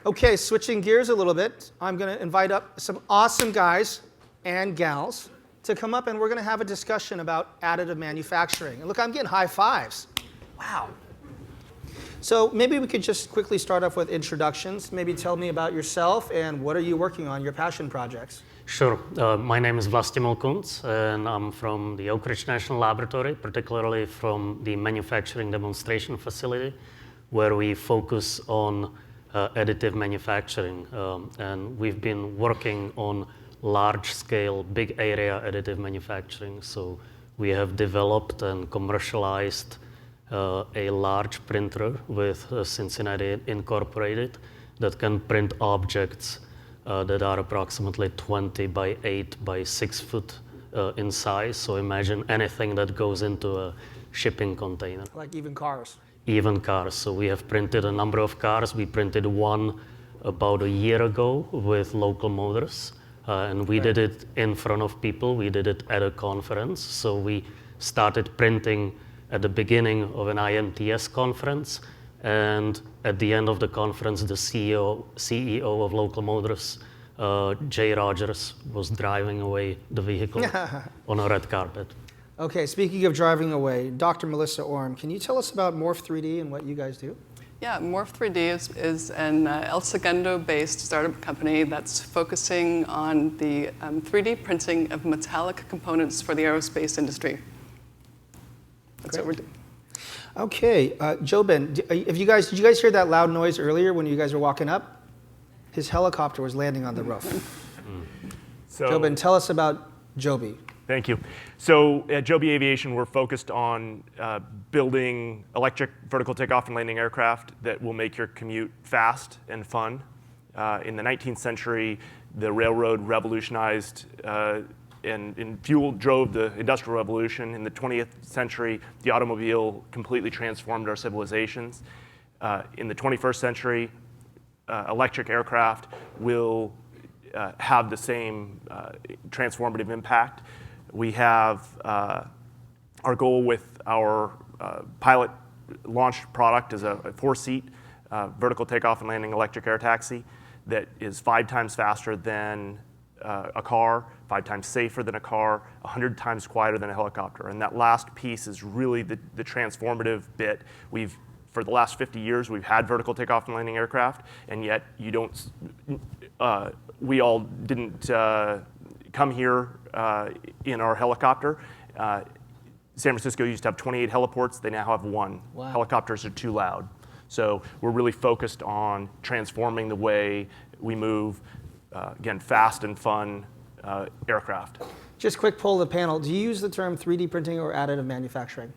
Okay, switching gears a little bit, I'm going to invite up some awesome guys and gals to come up, and we're going to have a discussion about additive manufacturing. And look, I'm getting high fives. Wow. So maybe we could just quickly start off with introductions. Maybe tell me about yourself and what are you working on, your passion projects? Sure. My name is Vlastimil Kunc, and I'm from the Oak Ridge National Laboratory, particularly from the manufacturing demonstration facility, where we focus on additive manufacturing. And we've been working on large-scale, big area additive manufacturing. So we have developed and commercialized a large printer with Cincinnati Incorporated that can print objects that are approximately 20 by 8 by 6 foot in size. So imagine anything that goes into a shipping container. Like even cars? Even cars. So we have printed a number of cars. We printed one about a year ago with Local Motors. And we did it in front of people. We did it at a conference. So we started printing at the beginning of an IMTS conference. And at the end of the conference, the CEO of Local Motors, Jay Rogers, was driving away the vehicle on a red carpet. Okay, speaking of driving away, Dr. Melissa Orme, can you tell us about Morph 3D and what you guys do? Yeah, Morph 3D is an El Segundo-based startup company that's focusing on the 3D printing of metallic components for the aerospace industry. That's what we're doing. Okay, JoeBen, did you guys hear that loud noise earlier when you guys were walking up? His helicopter was landing on the roof. So, JoeBen, tell us about Joby. Thank you. So at Joby Aviation, we're focused on building electric vertical takeoff and landing aircraft that will make your commute fast and fun. In the 19th century, the railroad revolutionized and fuel drove the Industrial Revolution. In the 20th century, the automobile completely transformed our civilizations. In the 21st century, electric aircraft will have the same transformative impact. We have our goal with our pilot launch product is a 4-seat vertical takeoff and landing electric air taxi that is 5 times faster than a car, 5 times safer than a car, 100 times quieter than a helicopter. And that last piece is really the transformative bit. For the last 50 years, we've had vertical takeoff and landing aircraft, and yet we all didn't come here in our helicopter. San Francisco used to have 28 heliports. They now have 1. Wow. Helicopters are too loud. So we're really focused on transforming the way we move, again, fast and fun aircraft. Just quick poll of the panel. Do you use the term 3D printing or additive manufacturing?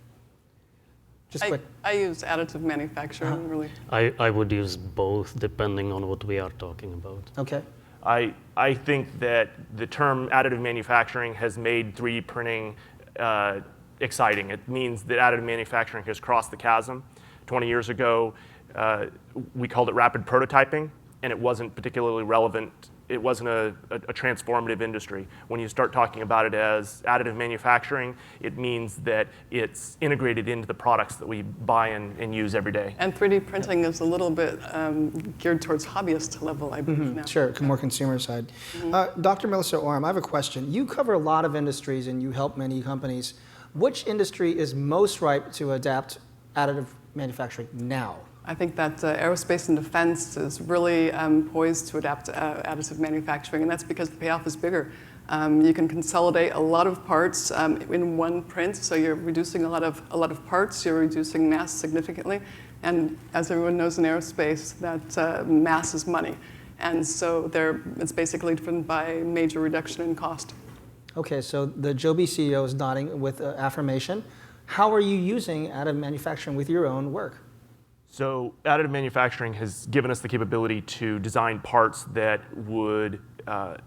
Just quick. I use additive manufacturing, really. I would use both, depending on what we are talking about. Okay. I think that the term additive manufacturing has made 3D printing exciting. It means that additive manufacturing has crossed the chasm. 20 years ago, we called it rapid prototyping, and it wasn't particularly relevant. It wasn't a transformative industry. When you start talking about it as additive manufacturing, it means that it's integrated into the products that we buy and use every day. And 3D printing is a little bit geared towards hobbyist level, I believe now. Sure, more consumer side. Dr. Melissa Orme, I have a question. You cover a lot of industries and you help many companies. Which industry is most ripe to adapt additive manufacturing now? I think that Aerospace and Defense is really poised to adapt additive manufacturing, and that's because the payoff is bigger. You can consolidate a lot of parts in one print, so you're reducing a lot of parts. You're reducing mass significantly, and as everyone knows in aerospace, that mass is money, and so it's basically driven by major reduction in cost. Okay, so the Joby CEO is nodding with affirmation. How are you using additive manufacturing with your own work? So additive manufacturing has given us the capability to design parts that would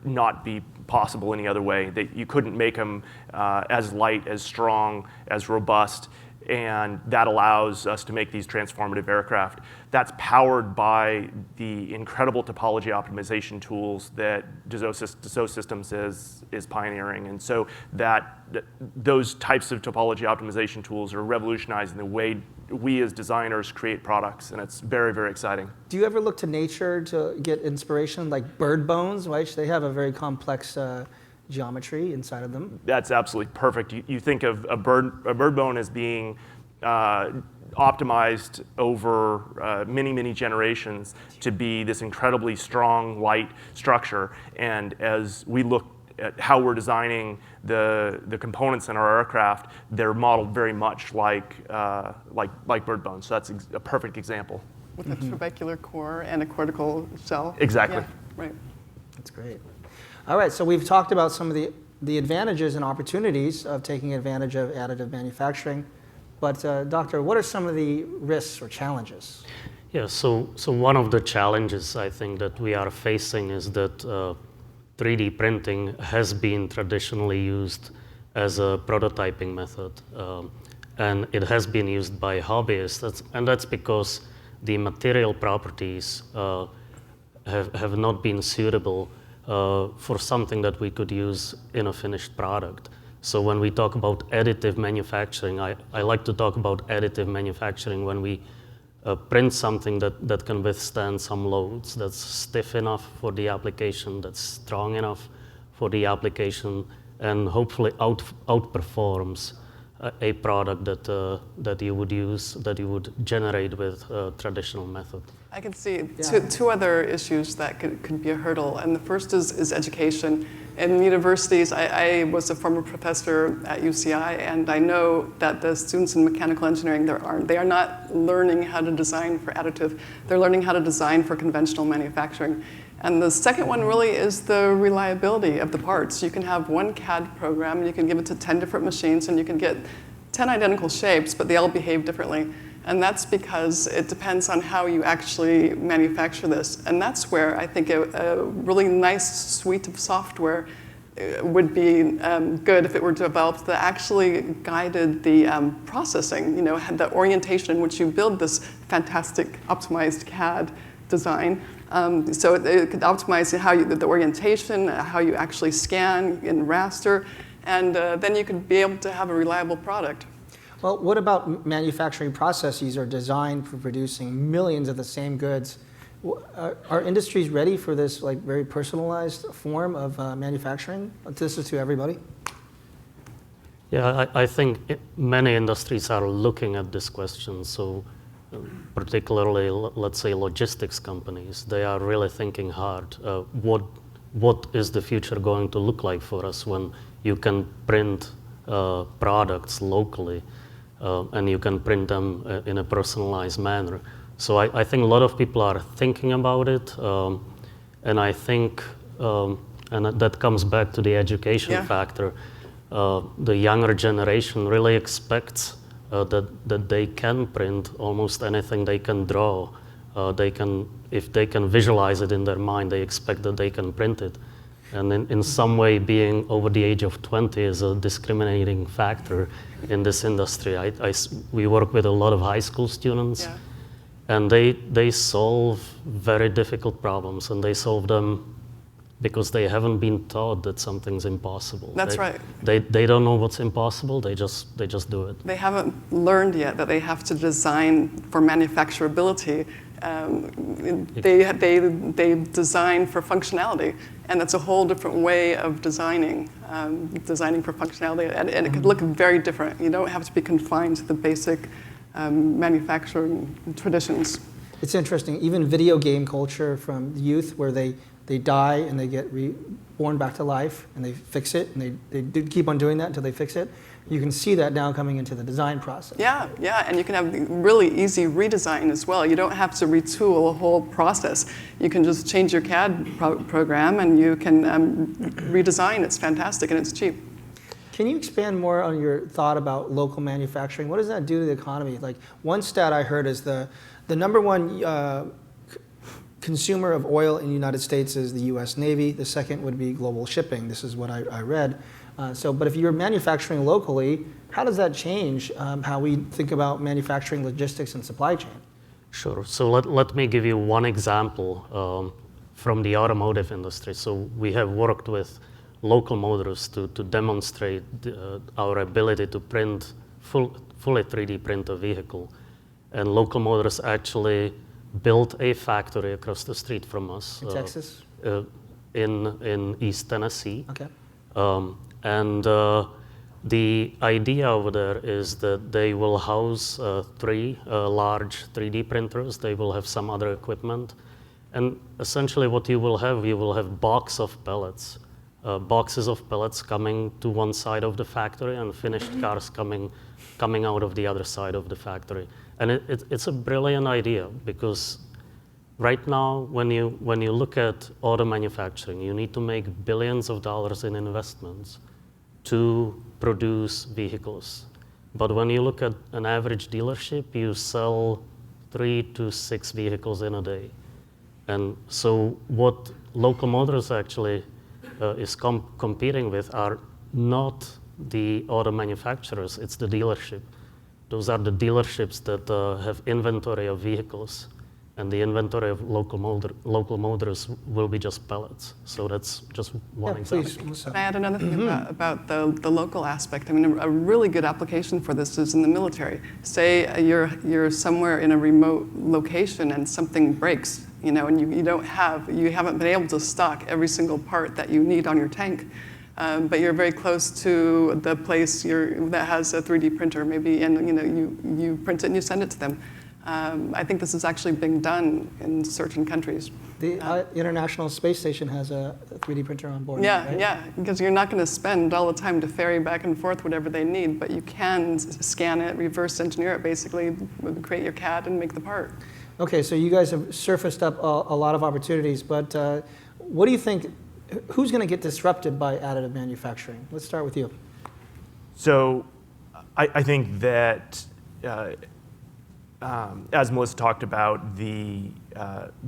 not be possible any other way. That you couldn't make them as light, as strong, as robust, and that allows us to make these transformative aircraft. That's powered by the incredible topology optimization tools that Dassault Systems is pioneering. And so those types of topology optimization tools are revolutionizing the way we as designers create products, and it's very, very exciting. Do you ever look to nature to get inspiration, like bird bones, right? They have a very complex geometry inside of them. That's absolutely perfect. You think of a bird bone as being optimized over many, many generations to be this incredibly strong, light structure. And as we look at how we're designing the components in our aircraft, they're modeled very much like bird bones. So that's a perfect example. With a trabecular core and a cortical shell. Exactly. Yeah, right. That's great. All right, so we've talked about some of the advantages and opportunities of taking advantage of additive manufacturing. But Doctor, what are some of the risks or challenges? Yeah, so one of the challenges I think that we are facing is that 3D printing has been traditionally used as a prototyping method. And it has been used by hobbyists, and that's because the material properties have not been suitable for something that we could use in a finished product. So when we talk about additive manufacturing, I like to talk about additive manufacturing when we print something that can withstand some loads, that's stiff enough for the application, that's strong enough for the application, and hopefully outperforms a product that you would use, that you would generate with a traditional method. I can see two other issues that could be a hurdle, and the first is education. In universities, I was a former professor at UCI, and I know that the students in mechanical engineering, they are not learning how to design for additive. They're learning how to design for conventional manufacturing. And the second one really is the reliability of the parts. You can have one CAD program, and you can give it to 10 different machines, and you can get 10 identical shapes, but they all behave differently. And that's because it depends on how you actually manufacture this. And that's where I think a really nice suite of software would be good if it were developed that actually guided the processing, had the orientation in which you build this fantastic optimized CAD design. So it could optimize the orientation, how you actually scan in raster, and then you could be able to have a reliable product. Well, what about manufacturing processes are designed for producing millions of the same goods? Are industries ready for this very personalized form of manufacturing? This is to everybody. Yeah, I think many industries are looking at this question. So particularly, let's say, logistics companies, they are really thinking hard. What is the future going to look like for us when you can print products locally and you can print them in a personalized manner? So I think a lot of people are thinking about it, and I think, and that comes back to the education factor. The younger generation really expects that they can print almost anything they can draw. If they can visualize it in their mind, they expect that they can print it. And in some way, being over the age of 20 is a discriminating factor in this industry. We work with a lot of high school students, and they solve very difficult problems, and they solve them because they haven't been taught that something's impossible. That's right. They don't know what's impossible. They just do it. They haven't learned yet that they have to design for manufacturability. They design for functionality, and that's a whole different way of designing for functionality, and it could look very different. You don't have to be confined to the basic manufacturing traditions. It's interesting, even video game culture from youth, where they die and they get reborn back to life, and they fix it, and they keep on doing that until they fix it. You can see that now coming into the design process. Yeah, and you can have really easy redesign as well. You don't have to retool a whole process. You can just change your CAD program and you can redesign. It's fantastic and it's cheap. Can you expand more on your thought about local manufacturing? What does that do to the economy? Like, one stat I heard is the number one consumer of oil in the United States is the US Navy. The second would be global shipping. This is what I read. But if you're manufacturing locally, how does that change how we think about manufacturing logistics and supply chain? Sure. So let me give you one example from the automotive industry. So we have worked with local motors to demonstrate our ability to print fully 3D print a vehicle. And local motors actually built a factory across the street from us. In Texas? In East Tennessee. Okay. The idea over there is that they will house three large 3D printers. They will have some other equipment. And essentially what you will have boxes of pellets coming to one side of the factory and finished cars coming out of the other side of the factory. And it's a brilliant idea because right now, when you look at auto manufacturing, you need to make billions of dollars in investments to produce vehicles. But when you look at an average dealership, you sell 3 to 6 vehicles in a day. And so what local motors actually is competing with are not the auto manufacturers, it's the dealership. Those are the dealerships that have inventory of vehicles, and the inventory of local motors will be just pellets. So that's just one example. Please, Can I add another thing about the local aspect? I mean, a really good application for this is in the military. Say you're somewhere in a remote location and something breaks, and you haven't been able to stock every single part that you need on your tank. But you're very close to the place that has a 3D printer, maybe, and you print it and you send it to them. I think this is actually being done in certain countries. The International Space Station has a 3D printer on board. Yeah, right? yeah, because you're not going to spend all the time to ferry back and forth whatever they need, but you can scan it, reverse engineer it, basically, create your CAD and make the part. Okay, so you guys have surfaced up a lot of opportunities, but what do you think? Who's going to get disrupted by additive manufacturing? Let's start with you. So I think that, as Melissa talked about, the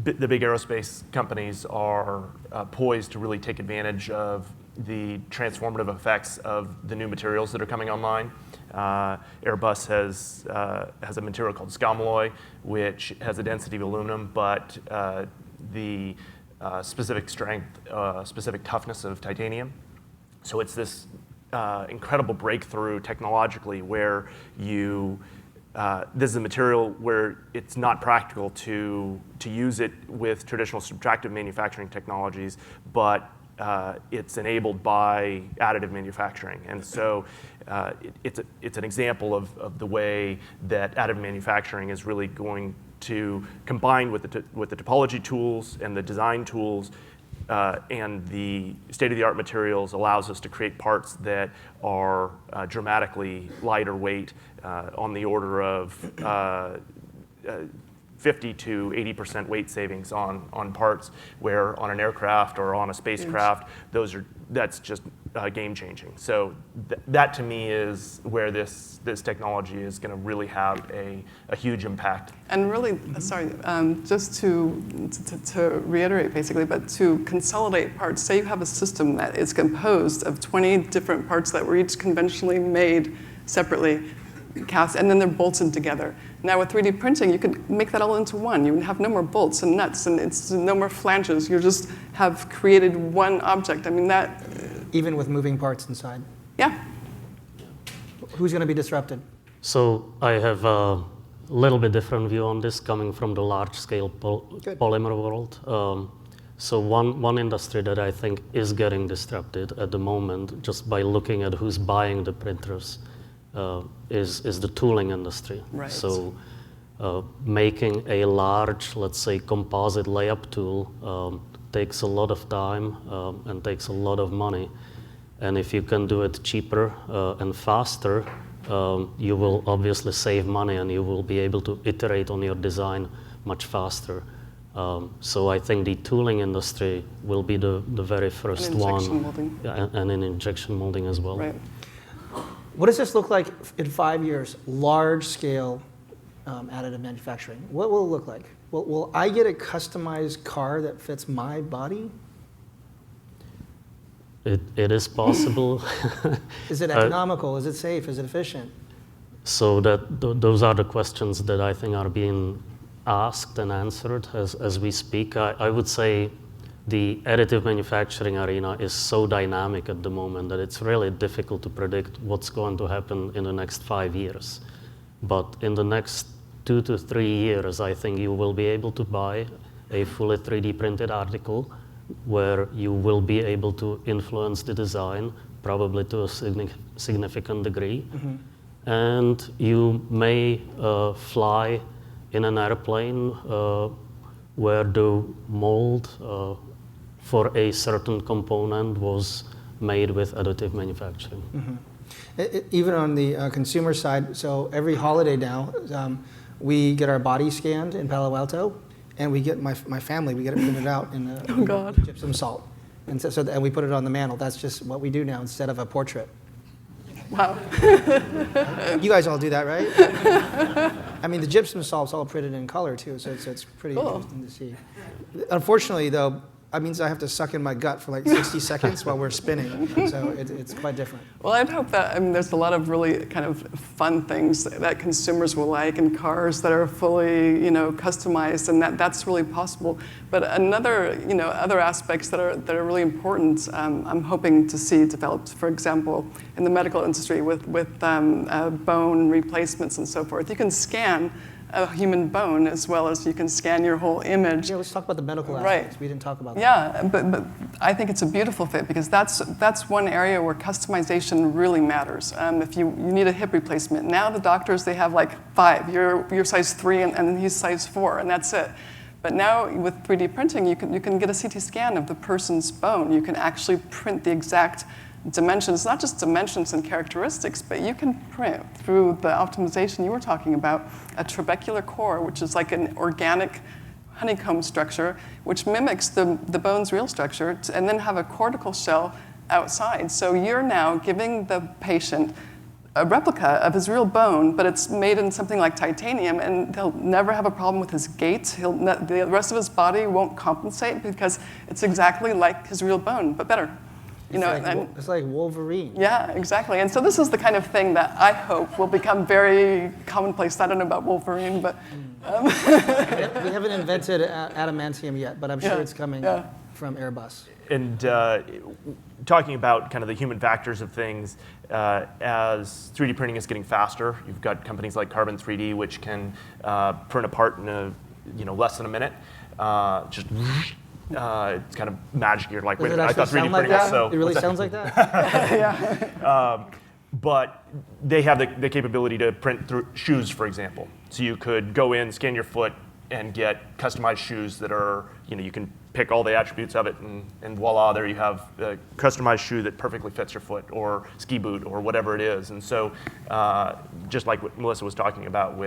big aerospace companies are poised to really take advantage of the transformative effects of the new materials that are coming online. Airbus has a material called scalmalloy, which has a density of aluminum, but the specific strength, specific toughness of titanium. So it's this incredible breakthrough technologically where this is a material where it's not practical to use it with traditional subtractive manufacturing technologies, but it's enabled by additive manufacturing. And so it's an example of the way that additive manufacturing is really going to combine with the topology tools and the design tools and the state-of-the-art materials allows us to create parts that are dramatically lighter weight on the order of 50 to 80% weight savings on parts, where on an aircraft or on a spacecraft, that's just game-changing. So that to me is where this technology is going to really have a huge impact. And really, just to reiterate basically, but to consolidate parts, say you have a system that is composed of 20 different parts that were each conventionally made separately, cast, and then they're bolted together. Now with 3D printing, you could make that all into one. You have no more bolts and nuts, and it's no more flanges. You just have created one object. I mean, that... Even with moving parts inside? Yeah. Who's going to be disrupted? So I have a little bit different view on this coming from the large-scale polymer world. So one industry that I think is getting disrupted at the moment, just by looking at who's buying the printers, is the tooling industry. Right. So making a large, let's say, composite layup tool takes a lot of time and takes a lot of money. And if you can do it cheaper and faster, you will obviously save money and you will be able to iterate on your design much faster. So I think the tooling industry will be the very first one. And injection molding. Yeah, and in injection molding as well. Right. What does this look like in 5 years? Large-scale additive manufacturing. What will it look like? will I get a customized car that fits my body? It is possible. Is it economical? Is it safe? Is it efficient? So those are the questions that I think are being asked and answered as we speak. I would say the additive manufacturing arena is so dynamic at the moment that it's really difficult to predict what's going to happen in the next 5 years. But in the next 2 to 3 years, I think you will be able to buy a fully 3D printed article where you will be able to influence the design, probably to a significant degree. Mm-hmm. And you may fly in an airplane where the mold for a certain component was made with additive manufacturing. Mm-hmm. Even on the consumer side, so every holiday now, we get our body scanned in Palo Alto, and we get my family, we get it printed out in gypsum salt. And and we put it on the mantle. That's just what we do now instead of a portrait. Wow. You guys all do that, right? I mean, the gypsum salt's all printed in color, too, so it's pretty interesting to see. Unfortunately, though, that means I have to suck in my gut for like 60 seconds while we're spinning, so it's quite different. Well, I'd hope that, there's a lot of really kind of fun things that consumers will like in cars that are fully, customized, and that's really possible. But other aspects that are really important, I'm hoping to see developed, for example, in the medical industry with bone replacements and so forth. You can scan a human bone as well as you can scan your whole image. Yeah, let's talk about the medical aspects. Right. We didn't talk about that. Yeah, but I think it's a beautiful fit because that's one area where customization really matters. If you need a hip replacement, now the doctors, they have like 5. You're size 3 and he's size 4, and that's it. But now with 3D printing, you can get a CT scan of the person's bone. You can actually print the exact dimensions, not just dimensions and characteristics, but you can print through the optimization you were talking about a trabecular core, which is like an organic honeycomb structure, which mimics the bone's real structure, and then have a cortical shell outside. So you're now giving the patient a replica of his real bone, but it's made in something like titanium, and he'll never have a problem with his gait. The rest of his body won't compensate because it's exactly like his real bone, but better. It's like Wolverine. Yeah, exactly. And so this is the kind of thing that I hope will become very commonplace. I don't know about Wolverine, but... We haven't invented adamantium yet, but I'm sure it's coming from Airbus. And talking about kind of the human factors of things, as 3D printing is getting faster, you've got companies like Carbon 3D, which can print a part in less than a minute. It's kind of magic. You're like, wait a minute, I thought 3D printing was so... It really sounds like that? Yeah. But they have the capability to print through shoes, for example. So you could go in, scan your foot, and get customized shoes that are, you can pick all the attributes of it, and voila, there you have a customized shoe that perfectly fits your foot, or ski boot, or whatever it is. And so just like what Melissa was talking about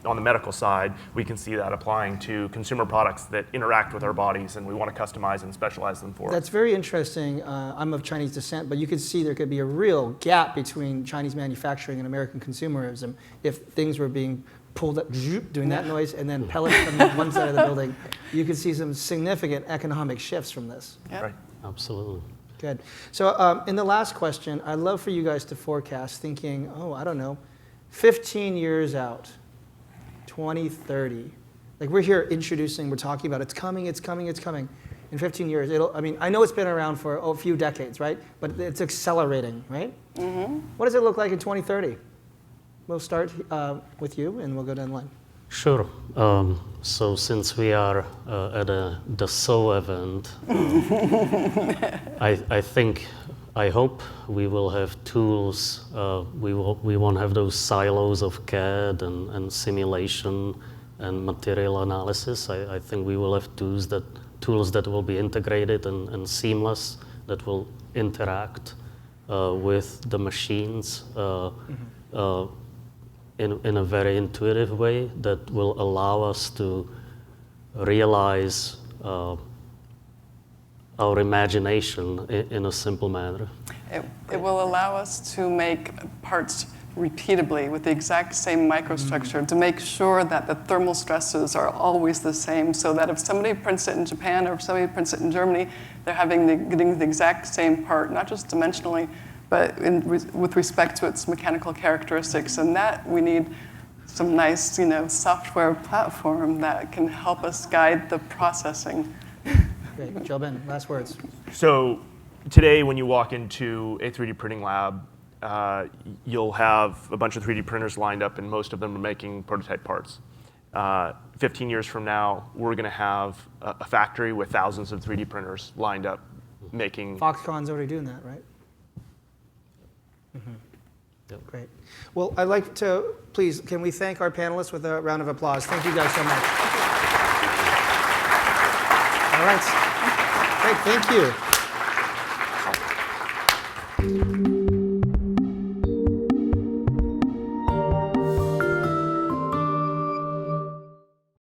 on the medical side, we can see that applying to consumer products that interact with our bodies, and we want to customize and specialize them for us. That's very interesting. I'm of Chinese descent, but you could see there could be a real gap between Chinese manufacturing and American consumerism if things were being pulled up, doing that noise, and then pellets from one side of the building. You could see some significant economic shifts from this. Yeah. Right. Absolutely. Good. So in the last question, I'd love for you guys to forecast thinking, 15 years out, 2030. Like we're here introducing, we're talking about it's coming. In 15 years, I know it's been around for a few decades, right? But it's accelerating, right? Mm-hmm. What does it look like in 2030? We'll start with you, and we'll go down the line. Sure. So since we are at a Dassault event, I hope we will have tools. We won't have those silos of CAD and simulation and material analysis. I think we will have tools that will be integrated and seamless, that will interact with the machines. In a very intuitive way that will allow us to realize our imagination in a simple manner. It will allow us to make parts repeatedly with the exact same microstructure to make sure that the thermal stresses are always the same, so that if somebody prints it in Japan or if somebody prints it in Germany, they're getting the exact same part, not just dimensionally, but with respect to its mechanical characteristics. And that we need some nice, software platform that can help us guide the processing. Great. JoeBen, last words. So today, when you walk into a 3D printing lab, you'll have a bunch of 3D printers lined up, and most of them are making prototype parts. 15 years from now, we're going to have a factory with thousands of 3D printers lined up making. Foxconn's already doing that, right? Yep. Great. Well, I'd like to, please, can we thank our panelists with a round of applause? Thank you guys so much. All right. Great, thank you.